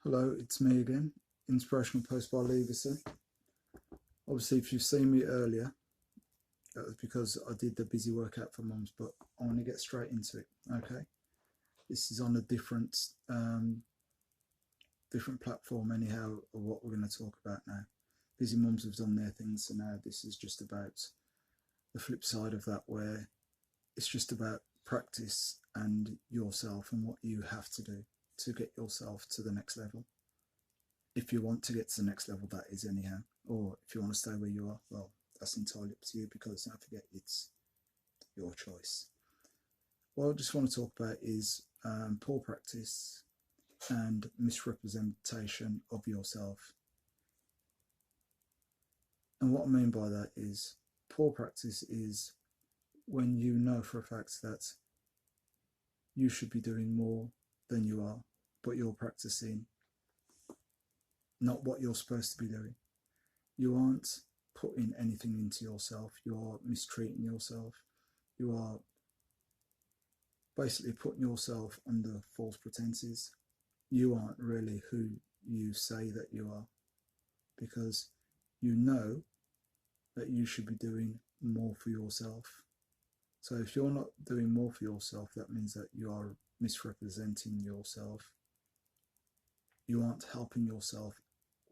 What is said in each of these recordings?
Hello, it's me again, Inspirational Post by Leverson. Obviously, if you've seen me earlier, that was because I did the busy workout for mums, but I want to get straight into it. Okay, this is on a different platform anyhow of what we're going to talk about now. Busy mums have done their things, so now this is just about the flip side of that, where it's just about practice and yourself and what you have to do to get yourself to the next level. If you want to get to the next level, that is, anyhow. Or if you want to stay where you are, well, that's entirely up to you, because don't forget, it's your choice. What I just want to talk about is poor practice and misrepresentation of yourself. And what I mean by that is, poor practice is when you know for a fact that you should be doing more than you are, but you're practicing not what you're supposed to be doing. You aren't putting anything into yourself. You are mistreating yourself. You are basically putting yourself under false pretenses. You aren't really who you say that you are, because you know that you should be doing more for yourself. So if you're not doing more for yourself, that means that you are misrepresenting yourself. You aren't helping yourself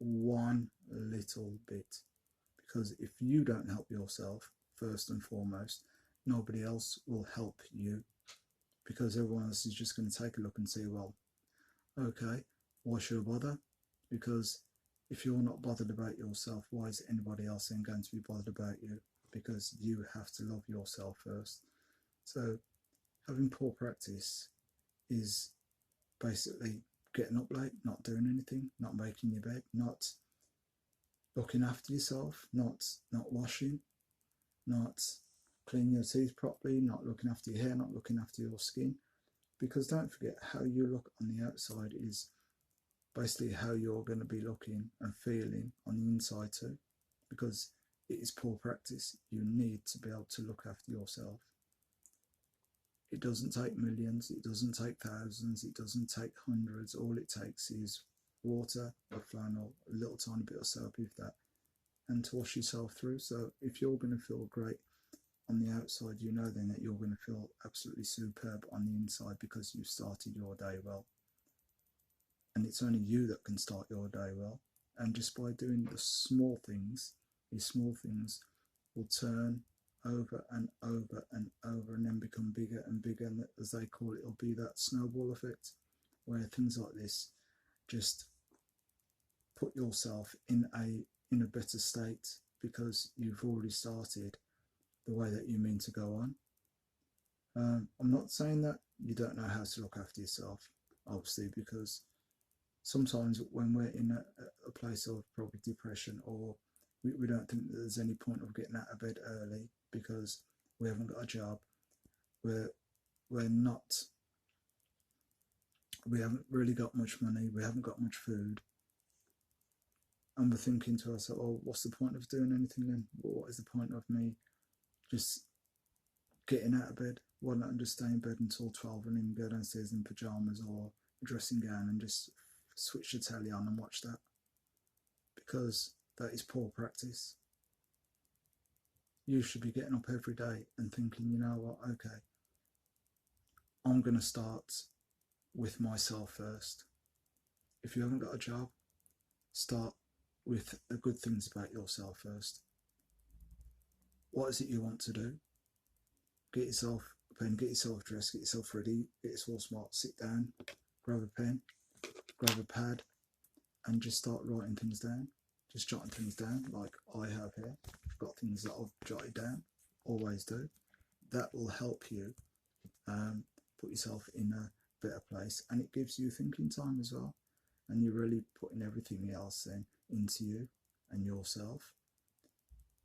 one little bit, because if you don't help yourself first and foremost, nobody else will help you, because everyone else is just going to take a look and say, well, okay, why should I bother? Because if you're not bothered about yourself, why is anybody else then going to be bothered about you? Because you have to love yourself first. So having poor practice is basically getting up late, not doing anything, not making your bed, not looking after yourself, not washing, not cleaning your teeth properly, not looking after your hair, not looking after your skin. Because don't forget, how you look on the outside is basically how you're going to be looking and feeling on the inside too. Because it is poor practice. You need to be able to look after yourself. It doesn't take millions, it doesn't take thousands, it doesn't take hundreds. All it takes is water, a flannel, a little tiny bit of soap, if that, and to wash yourself through. So if you're going to feel great on the outside, you know then that you're going to feel absolutely superb on the inside, because you've started your day well. And it's only you that can start your day well. And just by doing the small things, these small things will turn over and over and over, and then become bigger and bigger. And as they call it, it'll be that snowball effect, where things like this just put yourself in a better state, because you've already started the way that you mean to go on. I'm not saying that you don't know how to look after yourself, obviously, because sometimes when we're in a place of probably depression, or we don't think that there's any point of getting out of bed early because we haven't got a job, we're not, we haven't really got much money, we haven't got much food, and we're thinking to ourselves, oh, what's the point of doing anything then? What is the point of me just getting out of bed? Why not just stay in bed until 12 and then go downstairs in pyjamas or a dressing gown and just switch the telly on and watch that? Because that is poor practice. You should be getting up every day and thinking, you know what, okay, I'm going to start with myself first. If you haven't got a job, start with the good things about yourself first. What is it you want to do? Get yourself a pen, get yourself dressed, get yourself ready, get yourself smart, sit down, grab a pen, grab a pad, and just start writing things down. Just jotting things down, like I have here. I've got things that I've jotted down, always do. That will help you put yourself in a better place, and it gives you thinking time as well. And you're really putting everything else then into you and yourself.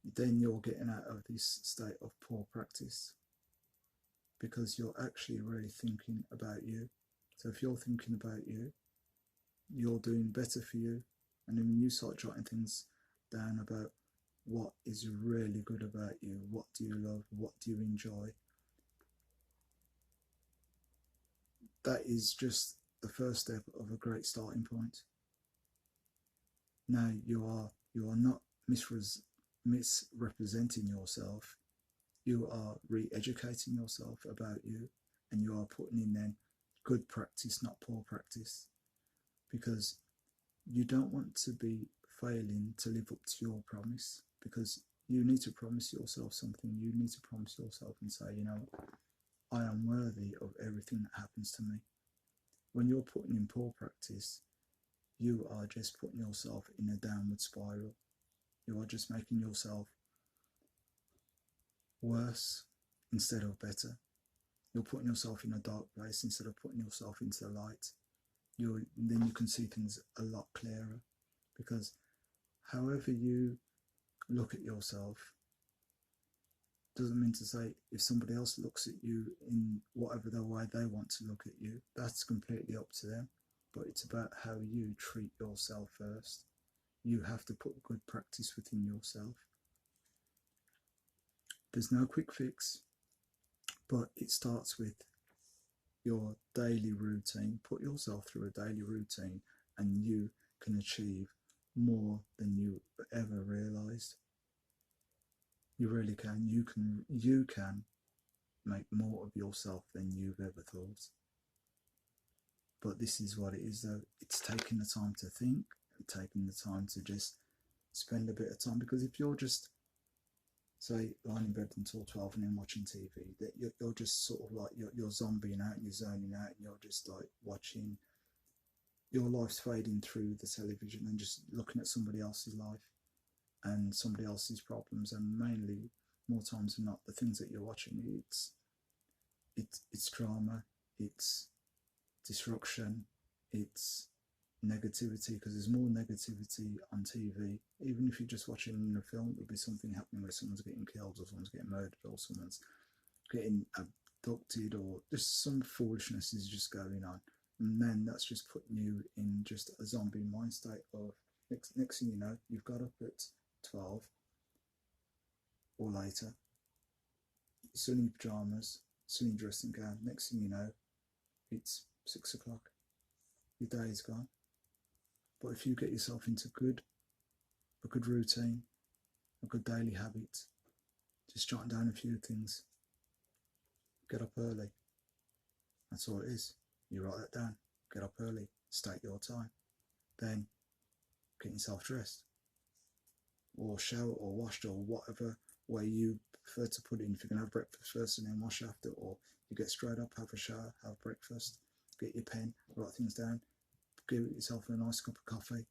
Then you're getting out of this state of poor practice, because you're actually really thinking about you. So if you're thinking about you, you're doing better for you. And then when you start jotting things down about what is really good about you, what do you love, what do you enjoy, that is just the first step of a great starting point. Now you are not misrepresenting yourself. You are re-educating yourself about you, and you are putting in then good practice, not poor practice, because you don't want to be failing to live up to your promise, because you need to promise yourself something. You need to promise yourself and say, you know, I am worthy of everything that happens to me. When you're putting in poor practice, you are just putting yourself in a downward spiral. You are just making yourself worse instead of better. You're putting yourself in a dark place instead of putting yourself into the light. Then you can see things a lot clearer, because however you look at yourself doesn't mean to say if somebody else looks at you in whatever the way they want to look at you, that's completely up to them. But it's about how you treat yourself first. You have to put good practice within yourself. There's no quick fix, but it starts with your daily routine. Put yourself through a daily routine and you can achieve more than you ever realized. You really can. You can make more of yourself than you've ever thought. But this is what it is though. It's taking the time to think, and taking the time to just spend a bit of time, because if you're just say lying in bed until 12 and then watching TV, that you're just sort of like you're zombieing out and you're zoning out and you're just like watching your life's fading through the television and just looking at somebody else's life and somebody else's problems, and mainly more times than not the things that you're watching, it's drama, it's disruption, it's negativity, because there's more negativity on TV. Even if you're just watching a film, there'll be something happening where someone's getting killed or someone's getting murdered or someone's getting abducted or just some foolishness is just going on. And then that's just putting you in just a zombie mind state of next thing you know, you've got up at 12 or later, sunny pajamas, sunny dressing gown. Next thing you know, it's 6 o'clock. Your day is gone. But if you get yourself into a good routine, a good daily habit, just jotting down a few things. Get up early. That's all it is. You write that down. Get up early. State your time. Then get yourself dressed or shower or washed or whatever way you prefer to put it in. If you can have breakfast first and then wash after, or you get straight up, have a shower, have breakfast, get your pen, write things down, give yourself a nice cup of coffee and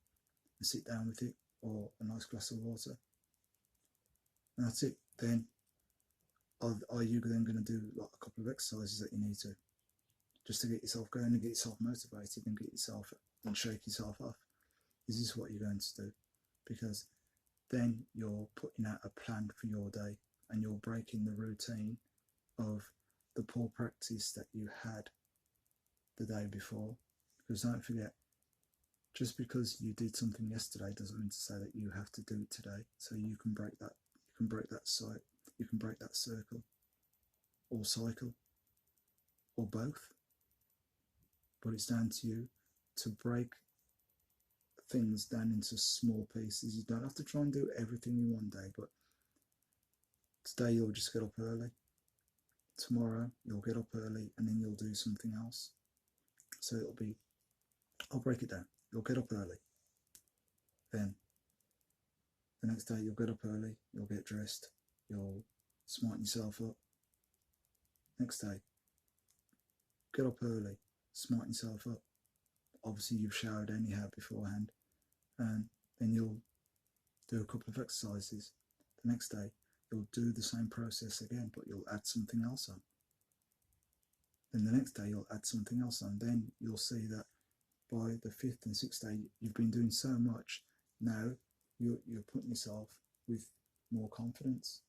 sit down with it, or a nice glass of water. And that's it. Then are you then going to do like a couple of exercises that you need to, just to get yourself going and get yourself motivated and get yourself and shake yourself off? Is this what you're going to do? Because then you're putting out a plan for your day and you're breaking the routine of the poor practice that you had the day before. Because don't forget, just because you did something yesterday doesn't mean to say that you have to do it today. So you can break that. You can break that cycle. You can break that circle, or cycle, or both. But it's down to you to break things down into small pieces. You don't have to try and do everything in one day, but today you'll just get up early. Tomorrow you'll get up early and then you'll do something else. So it'll be, I'll break it down. You'll get up early. Then the next day you'll get up early, you'll get dressed, you'll smarten yourself up. Next day, get up early, smarten yourself up. Obviously you've showered anyhow beforehand, and then you'll do a couple of exercises. The next day you'll do the same process again, but you'll add something else on. Then the next day you'll add something else on. Then you'll see that by the 5th and 6th day you've been doing so much. Now you're putting yourself with more confidence,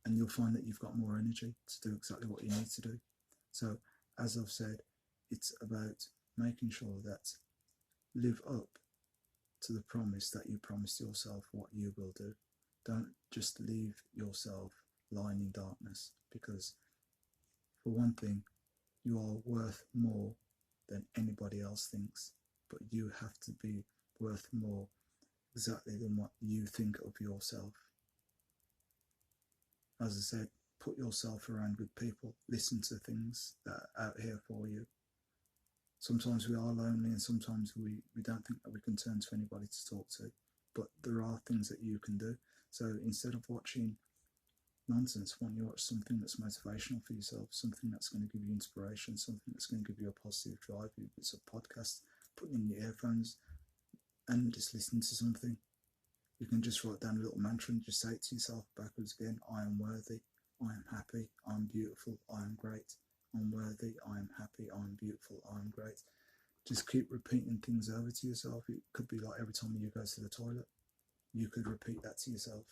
and you'll find that you've got more energy to do exactly what you need to do. So as I've said, it's about making sure that live up to the promise that you promised yourself what you will do. Don't just leave yourself lying in darkness, because for one thing, you are worth more than anybody else thinks, but you have to be worth more exactly than what you think of yourself. As I said, put yourself around good people, listen to things that are out here for you. Sometimes we are lonely, and sometimes we don't think that we can turn to anybody to talk to, but there are things that you can do. So instead of watching nonsense, why don't you watch something that's motivational for yourself, something that's going to give you inspiration, something that's going to give you a positive drive. If it's a podcast, put in your earphones and just listen to something. You can just write down a little mantra and just say it to yourself backwards again. I am worthy, I am happy, I am beautiful, I am great. I'm worthy, I am happy, I am beautiful, I am great. Just keep repeating things over to yourself. It could be like every time you go to the toilet, you could repeat that to yourself.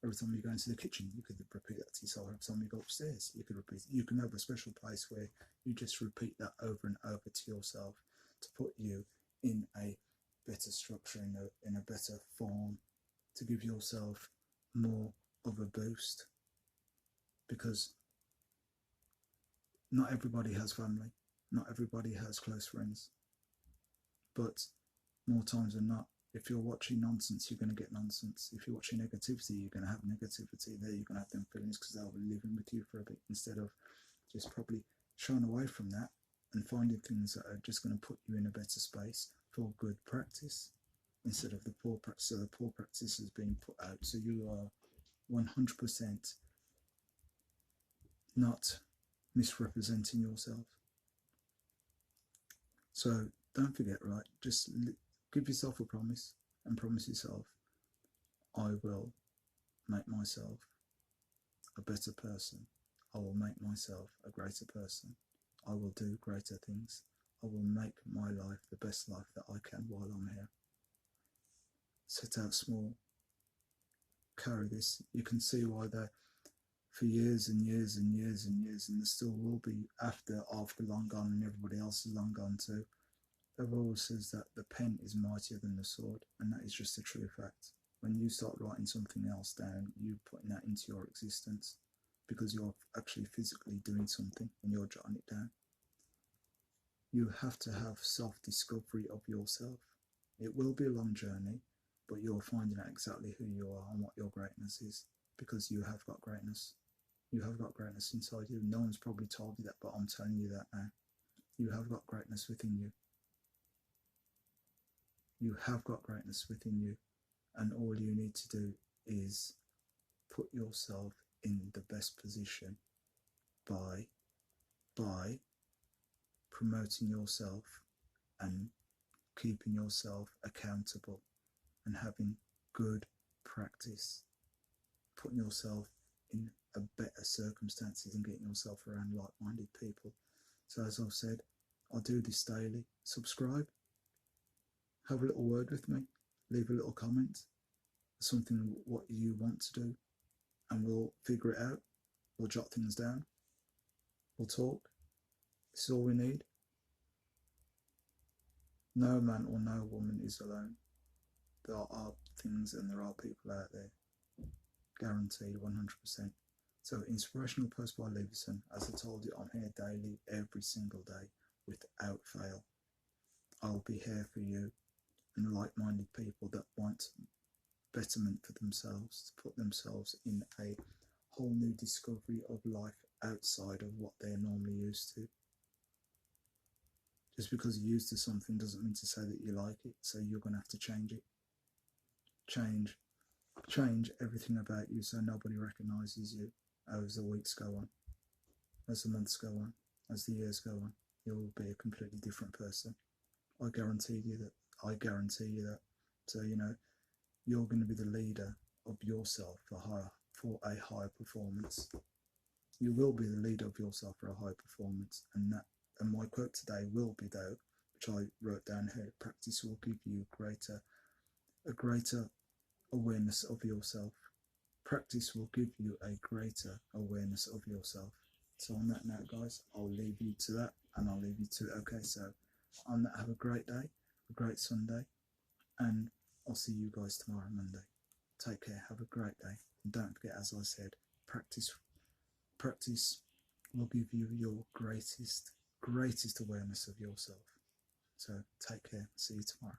Every time you go into the kitchen, you could repeat that to yourself. Every time you go upstairs, you could repeat it. You can have a special place where you just repeat that over and over to yourself to put you in a better structure, in a better form, to give yourself more of a boost. Because not everybody has family, not everybody has close friends, but more times than not, if you're watching nonsense, you're going to get nonsense. If you're watching negativity, you're going to have negativity there. You're going to have them feelings because they'll be living with you for a bit, instead of just probably shying away from that and finding things that are just going to put you in a better space for good practice instead of the poor practice. So the poor practice is being put out. So you are 100% not misrepresenting yourself. So don't forget, right? Just give yourself a promise and promise yourself, I will make myself a better person. I will make myself a greater person. I will do greater things. I will make my life the best life that I can while I'm here. Set out small. Carry this. You can see why they're for years and years and years and years, and there still will be after long gone and everybody else is long gone too. There always says that the pen is mightier than the sword, and that is just a true fact. When you start writing something else down, you're putting that into your existence because you're actually physically doing something and you're jotting it down. You have to have self-discovery of yourself. It will be a long journey, but you're finding out exactly who you are and what your greatness is, because you have got greatness. You have got greatness inside you. No one's probably told you that, but I'm telling you that now. You have got greatness within you. You have got greatness within you, and all you need to do is put yourself in the best position by promoting yourself and keeping yourself accountable and having good practice, putting yourself in a better circumstances and getting yourself around like-minded people. So as I've said, I do this daily. Subscribe, have a little word with me, leave a little comment, something what you want to do, and we'll figure it out. We'll jot things down, we'll talk. This is all we need. No man or no woman is alone. There are things and there are people out there, guaranteed 100%. So Inspirational Post by Leverson. As I told you, I'm here daily, every single day, without fail. I'll be here for you and like-minded people that want betterment for themselves, to put themselves in a whole new discovery of life outside of what they're normally used to. Just because you're used to something doesn't mean to say that you like it, so you're going to have to change it. Change everything about you so nobody recognises you as the weeks go on, as the months go on, as the years go on. You'll be a completely different person. I guarantee you that. So, you're going to be the leader of yourself for a high performance. You will be the leader of yourself for a high performance, and my quote today will be, though, which I wrote down here: practice will give you a greater awareness of yourself. Practice will give you a greater awareness of yourself. So on that note, guys, I'll leave you to that, and I'll leave you to it. Okay, so on that, have a great day, a great Sunday, and I'll see you guys tomorrow, Monday. Take care, have a great day, and don't forget, as I said, practice will give you your greatest awareness of yourself. So take care, see you tomorrow.